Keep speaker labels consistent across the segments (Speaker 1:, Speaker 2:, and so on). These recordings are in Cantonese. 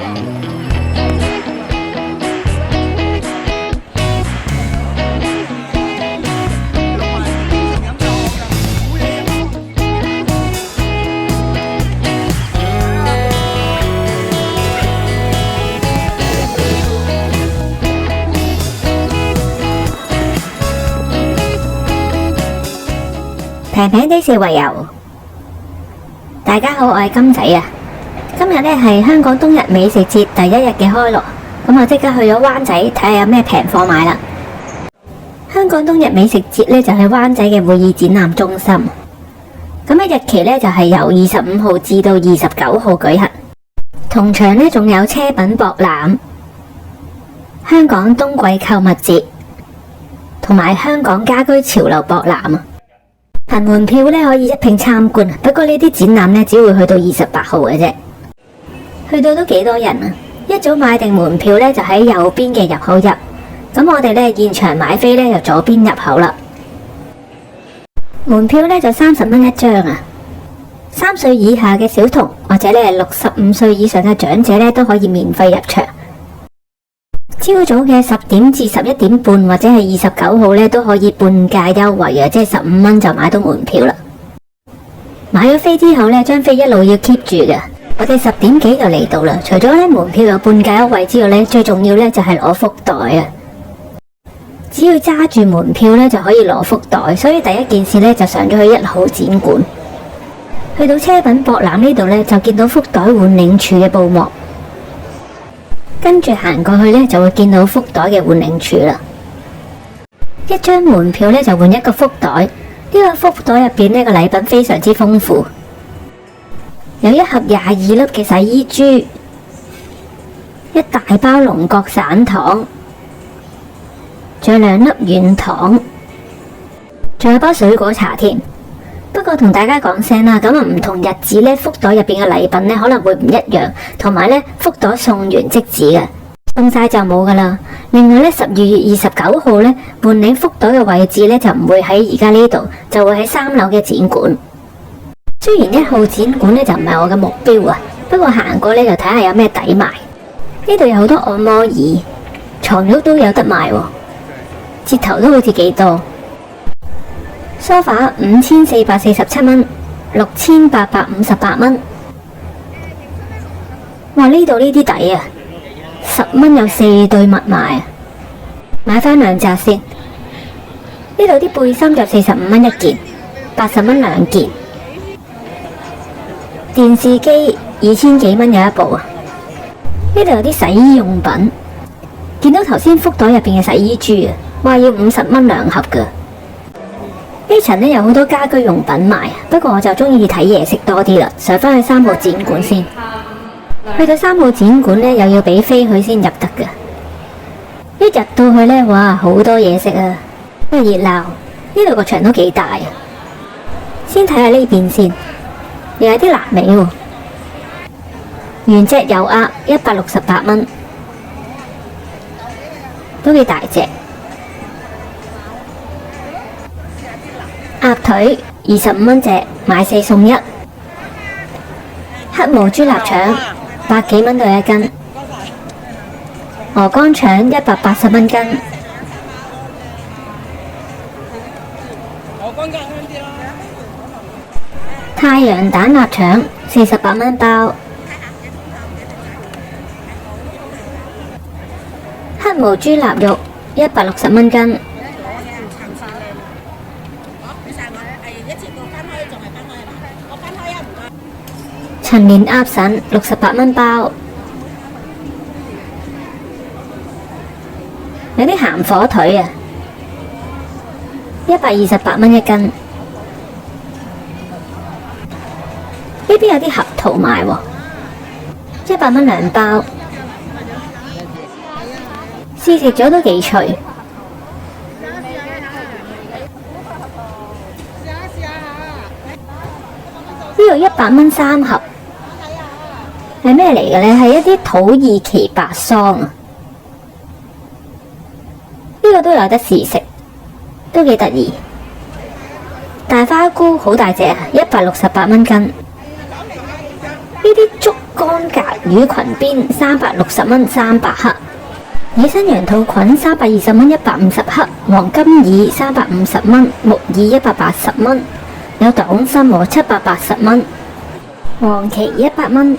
Speaker 1: 平平地四圍遊，大家好，我係金仔啊！今日呢係香港冬日美食節第一日嘅開鑼，咁我即刻去咗灣仔睇下有咩平貨買啦。香港冬日美食節呢就係灣仔嘅會議展覽中心，咁嘅日期呢就係由25號至到29號舉行。同場呢仲有車品博覽、香港冬季購物節同埋香港家居潮流博覽啊！憑門票呢可以一併參觀，不過呢啲展覽呢只會去到28號嘅啫。去到都幾多人啊！一早買定門票呢就喺右邊嘅入口入，咁我哋呢現場買飛呢就左邊入口啦。門票呢就30蚊一張啊！3歲以下嘅小童或者呢65歲以上嘅長者呢都可以免費入場。朝早嘅10點至11點半或者係29號呢都可以半價優惠啊，即係15蚊就買到門票啦。買咗飛之後呢，張飛一路要 keep 住嘅。我哋10點幾就嚟到啦。除咗呢門票有半價優惠之外呢，最重要呢就係攞福袋啊！只要揸住門票呢就可以攞福袋，所以第一件事呢就上咗去1號展館。去到車品博覽呢度呢，就見到福袋換領處嘅布幕。跟住行過去呢，就會見到福袋嘅換領處啦。一張門票呢，就換一個福袋，呢個福袋入邊呢個禮品非常之豐富，有一盒22粒嘅洗衣珠，一大包龍角散糖，仲有2粒軟糖，仲有包水果茶添。不過同大家講聲啦，咁啊唔同日子呢，福袋入邊嘅禮品呢可能會唔一樣，同埋呢福袋送完即止嘅，送晒就冇噶啦。另外呢，12月29號呢換領福袋嘅位置呢就唔會喺而家呢度，就會喺3樓嘅展館。雖然1號展館呢就唔係我嘅目標啊，不過行過呢就睇下有咩抵買。呢度有好多按摩椅，床褥都有得賣喎，折頭都好似幾多。梳化5447蚊，6858蚊。哇！呢度呢啲抵啊，10蚊有4對襪賣啊，買翻2紮先。呢度啲背心就45蚊一件，80蚊2件。電視機2000幾蚊有一部啊。呢度有啲洗衣用品，見到頭先福袋入邊嘅洗衣珠啊，話要50蚊2盒噶。呢層呢有好多家居用品賣，不過我就中意睇嘢食多啲啦，上返去3號展館先。去到3號展館呢，又要俾飛佢先入得㗎。一入到去呢，哇，好多嘢食啊，都熱鬧。呢度個場都幾大啊。先睇下呢邊先，又有啲臘味喎。原隻油鴨168蚊，都幾大隻。鴨腿25蚊隻，買4送1。黑毛豬臘腸100幾蚊到1斤。鵝肝腸180蚊斤。太陽蛋臘腸48蚊包。黑毛豬臘肉160蚊斤。陳年鴨腎68蚊包，有啲鹹火腿啊，128蚊一斤。呢邊有啲合桃賣喎，100蚊2包。試食咗都幾脆。呢度100蚊3盒。係咩嚟嘅呢？係一啲土耳其白桑啊！呢個都有得試食，都幾得意。大花菇好大隻啊，168蚊斤。呢啲竹乾格魚裙邊360蚊300克，野生羊肚菌320蚊150克，黃金耳350蚊，木耳180蚊，有黨參和780蚊，黃芪100蚊。呢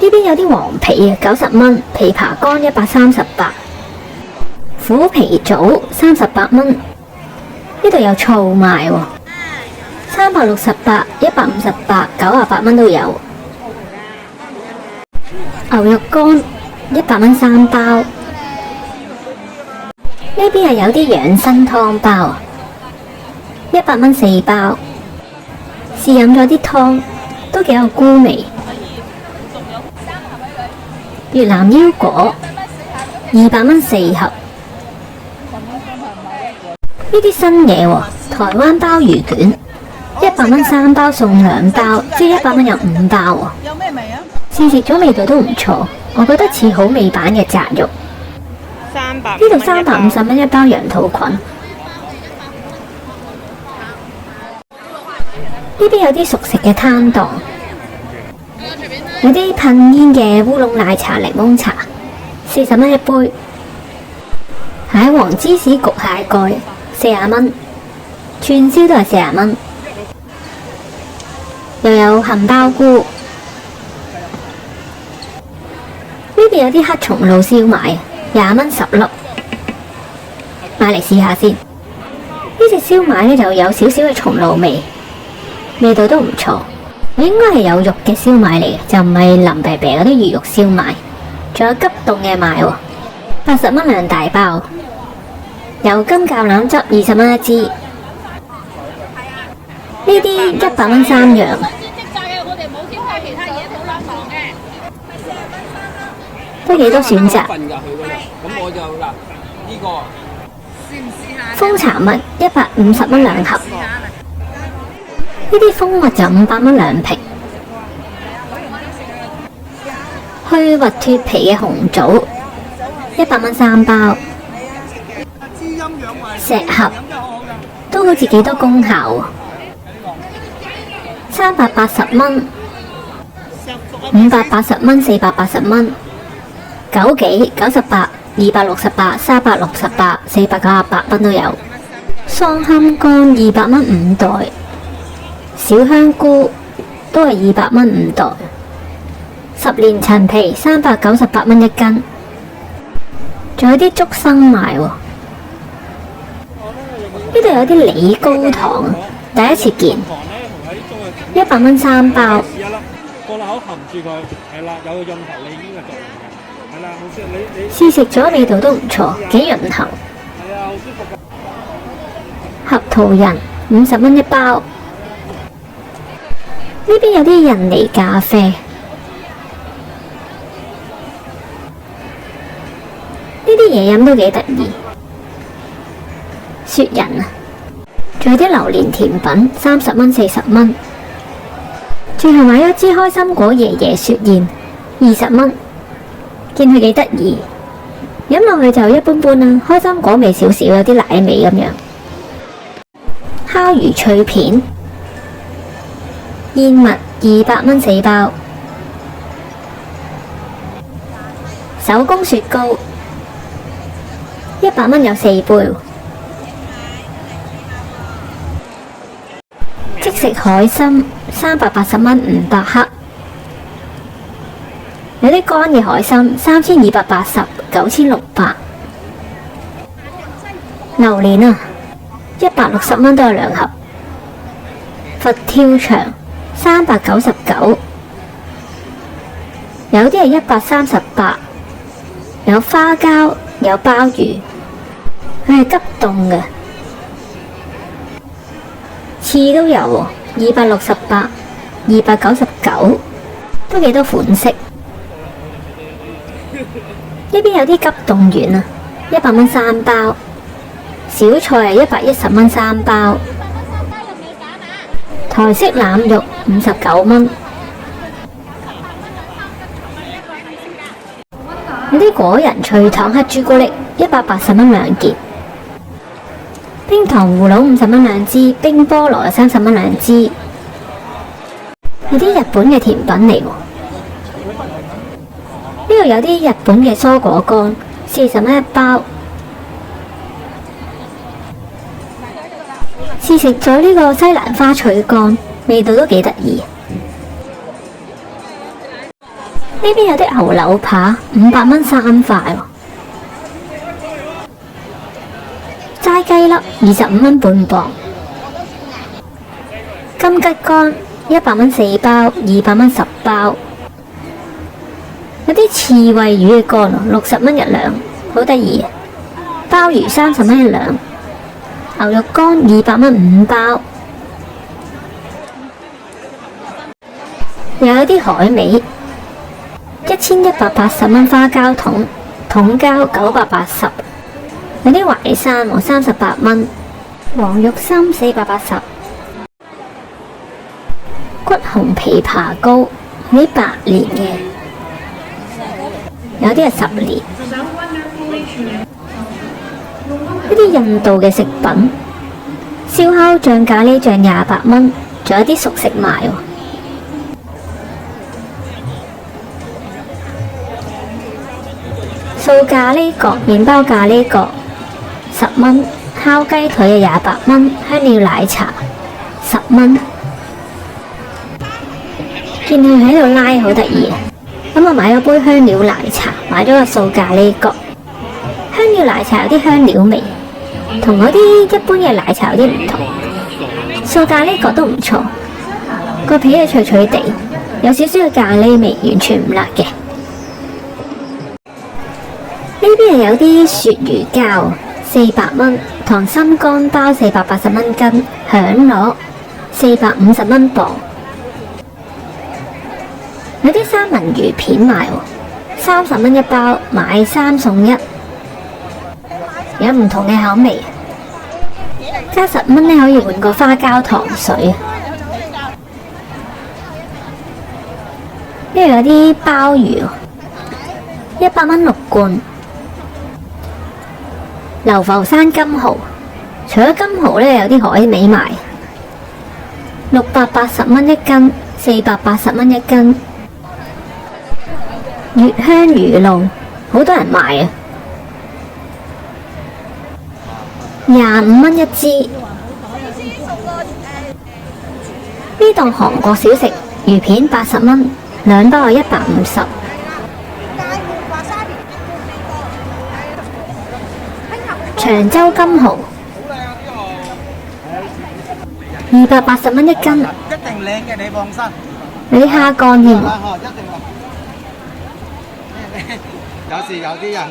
Speaker 1: 邊有啲黃皮啊90蚊，枇杷乾138，虎皮棗38蚊。呢度有醋賣喎，368、158、98蚊都有。牛肉乾100蚊3包。呢邊係有啲養生湯包，100蚊4包。試飲咗啲湯，都幾有菇味。越南腰果200蚊4盒。呢啲新嘢喎，台灣鮑魚卷100蚊3包送2包，即係100蚊有5包喎。
Speaker 2: 有咩味啊？
Speaker 1: 試食咗味道都唔錯，我覺得似好味版嘅雜肉。呢度350蚊一包羊肚菌。呢邊有啲熟食嘅攤檔，有啲噴煙嘅烏龍奶茶、檸檬茶，40蚊一杯。蟹黃芝士焗蟹蓋40蚊，串燒都係40蚊。又有杏鮑菇。呢邊有啲黑松露燒賣，20蚊10粒，買嚟試下先。呢隻燒賣呢就有少少嘅松露味，味道都唔錯。應該係有肉嘅燒賣嚟嘅，就唔係腍啤啤嗰啲魚肉燒賣。仲有急凍嘅賣喎，80蚊2大包。油甘橄欖汁20蚊一支。呢啲100蚊3樣。都幾多選擇。蜂茶蜜150蚊2盒。呢啲蜂蜜就500蚊2瓶。去核脫皮嘅紅棗100蚊3包。石斛都好似幾多功效喎，380蚊，580蚊，480蚊。枸杞98、268、368、498蚊都有。桑葶乾200蚊5袋，小香菇都係200蚊5袋。10年陳皮398蚊1斤。仲有啲竹笙賣喎。呢度有啲李高糖，第一次見，100蚊3包。
Speaker 3: 個口含住佢，係啦，有個潤喉利煙嘅作用嘅，係啦，好似你
Speaker 1: 試食咗味道都唔錯，幾潤喉。
Speaker 3: 係啊，好舒服㗎。
Speaker 1: 合桃仁50蚊一包。呢邊有啲印尼咖啡。呢啲嘢飲都幾得意。雪人啊，仲有啲榴蓮甜品30蚊40蚊。最後買咗支開心果爺爺雪燕20蚊，見佢幾得意，飲落去就一般般啦。開心果味少少，有啲奶味咁樣。烤魚脆片燕麥200蚊4包。手工雪糕100蚊有4杯。即食海參380蚊500克。有啲乾嘅海參3280、9600。榴蓮啊，160蚊都有2盒。佛跳牆399，有啲係138。有花膠，有鮑魚，佢係急凍嘅。翅都有喎，268、299，都幾多款式。呢邊有啲急凍丸啊，100蚊3包。小菜係110蚊3包。台式腩肉59蚊。有啲果仁脆糖黑朱古力180蚊2件。冰糖葫蘆50蚊2支，冰菠蘿30蚊2支。有啲日本嘅甜品嚟喎，呢度有啲日本嘅蔬果乾，40蚊一包。試食咗呢個西蘭花脆乾，味道都幾得意。呢邊有啲牛柳扒，500蚊3塊喎。齋雞粒25蚊半磅。金桔乾100蚊4包，200蚊10包。有啲刺猬魚嘅乾60蚊一兩，好得意。鮑魚30蚊一兩。牛肉乾200蚊5包。又有啲海味，1180蚊花膠桶，桶膠980。有啲淮山38蚊，黃肉參480。骨紅枇杷膏有啲8年嘅，有啲係10年。呢啲印度嘅食品，燒烤醬、咖喱醬28蚊，仲有啲熟食賣喎。素咖喱角、麵包咖喱角10蚊，烤雞腿28蚊，香料奶茶10蚊。見佢喺度拉好得意啊！咁我買咗杯香料奶茶，買咗個素咖喱角。香料奶茶有啲香料味，同嗰啲一般嘅奶茶有啲唔同。素咖喱角都唔錯，個皮係脆脆地，有少少嘅咖喱味，完全唔辣嘅。呢邊係有啲鱈魚膠400蚊，溏心乾包480蚊斤，響螺450蚊磅。有啲三文魚片賣喎，30蚊一包，買3送1。有唔同嘅口味，加10蚊咧可以換個花膠糖水。呢度有啲鮑魚，100蚊6罐。流浮山金蠔，除咗金蠔咧，有啲海味賣，680蚊一斤，480蚊一斤。月香魚露，好多人買啊，25蚊一支。呢檔韓國小食魚片80蚊，2包係150。長洲金蠔280蚊一斤，
Speaker 2: 一定靚嘅，你放心。
Speaker 1: 有啲蝦乾添。
Speaker 2: 有時有啲人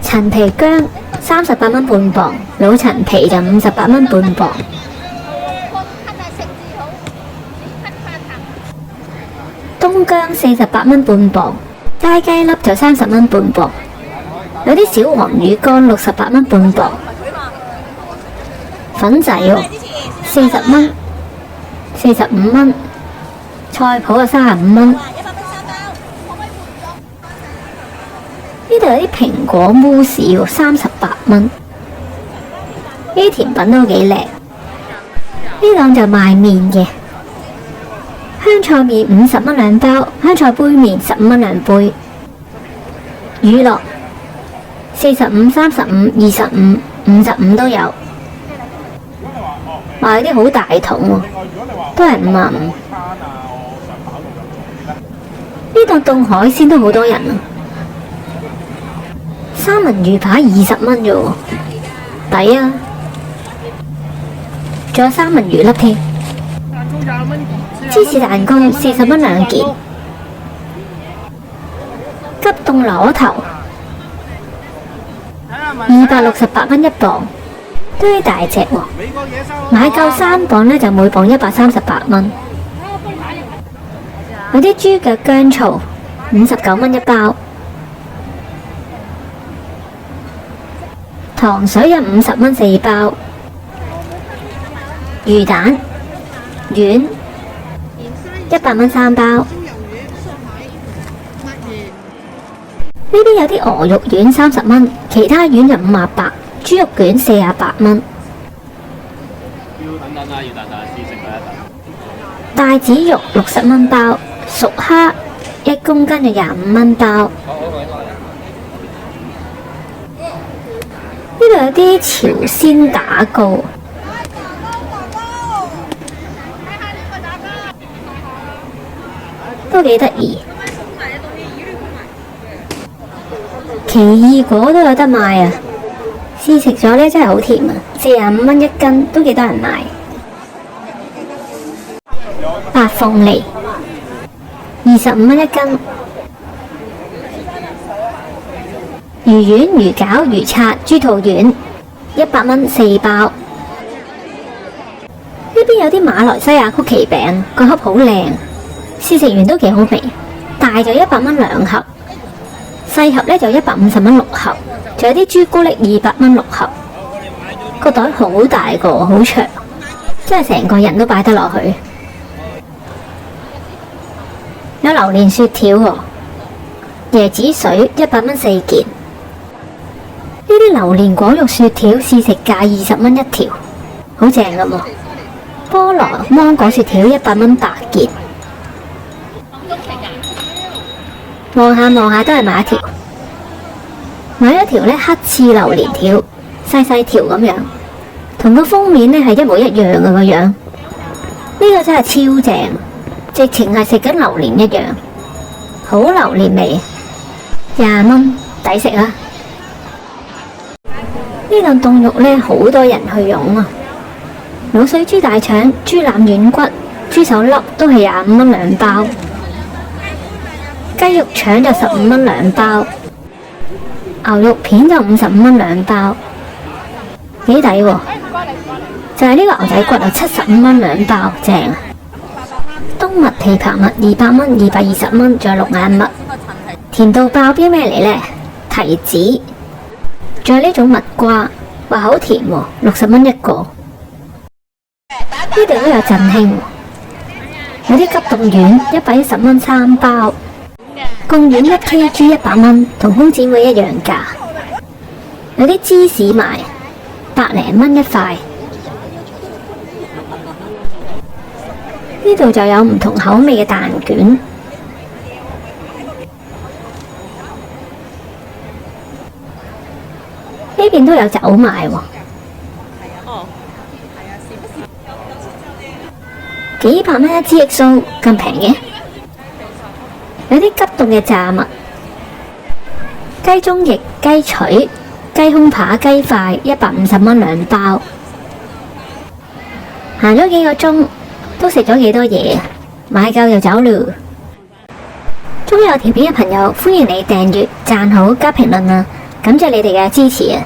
Speaker 1: 陳皮薑38蚊半磅，老陳皮就58蚊半磅。冬薑48蚊半磅，齋雞粒就30蚊半磅。有啲小黃魚乾68蚊半磅。粉仔喎40蚊，45蚊。菜脯啊35蚊。呢度有啲蘋果慕斯喎，38蚊。呢啲甜品都幾靚。呢檔就賣麵嘅，香菜麵50蚊2包，香菜杯麵15蚊2杯。乳酪45、35、25、55都有。賣啲好大桶喎，都係55。呢檔凍海鮮都好多人啊！三文魚排20蚊啫喎，抵啊！仲有三文魚粒添。芝士蛋糕40蚊2件。急凍螺頭268蚊1磅，都幾大隻喎。買夠3磅呢，就每磅138蚊。有啲豬腳薑醋59蚊一包。糖水有50蚊4包。魚蛋丸100蚊3包。呢邊有啲鵝肉丸30蚊，其他丸就58，豬肉卷48蚊。帶子肉60蚊包，熟蝦1公斤就25蚊包。呢度有啲朝鮮打糕，都幾得意。奇異果都有得賣啊！試食咗呢真係好甜啊，45蚊1斤，都幾多人買。白鳳梨25蚊1斤。魚丸、魚餃、魚刷、豬肚丸100蚊4包。呢邊有啲馬來西亞曲奇餅，個盒好靚，試食完都幾好味。大就100蚊2盒，細盒呢就150蚊6盒，仲有啲朱古力200蚊6盒。個袋好大個，好長，真係成個人都擺得落去。有榴蓮雪條喎，椰子水100蚊4件。呢啲榴蓮果肉雪條試食價20蚊1條，好正㗎喎。菠蘿芒果雪條100蚊8件。望下望下都係買一條，買一條呢黑刺榴蓮條，細細條咁樣，同個封面呢係一模一樣嘅個樣。呢個真係超正，直情係食緊榴蓮一樣，好榴蓮味，20蚊抵食啊！呢檔凍肉呢，好多人去擁啊！滷水豬大腸、豬腩軟骨、豬手粒都係25蚊2包，雞肉腸就15蚊2包，牛肉片就55蚊2包，幾抵喎！就係呢個牛仔骨啊，75蚊2包，正啊！冬蜜枇杷蜜200蚊220蚊，仲有龍眼蜜，甜到爆標咩嚟呢？提子。仲有呢種蜜瓜，話好甜喎，60蚊1個。呢度都有振興，有啲急凍丸110蚊3包，貢丸1kg 100蚊，同空展會一樣價。有啲芝士賣100零蚊1塊。呢度就有唔同口味嘅蛋卷。呢邊都有酒賣喎，幾百蚊一支 XO 咁平嘅。有啲急凍嘅炸物，雞中翼、雞腿、雞胸扒、雞塊150蚊2包。行咗幾個鐘，都食咗幾多嘢，買夠就走咯。中意我條片嘅朋友，歡迎你訂閱、讚好、加評論啊！感謝你哋嘅支持啊！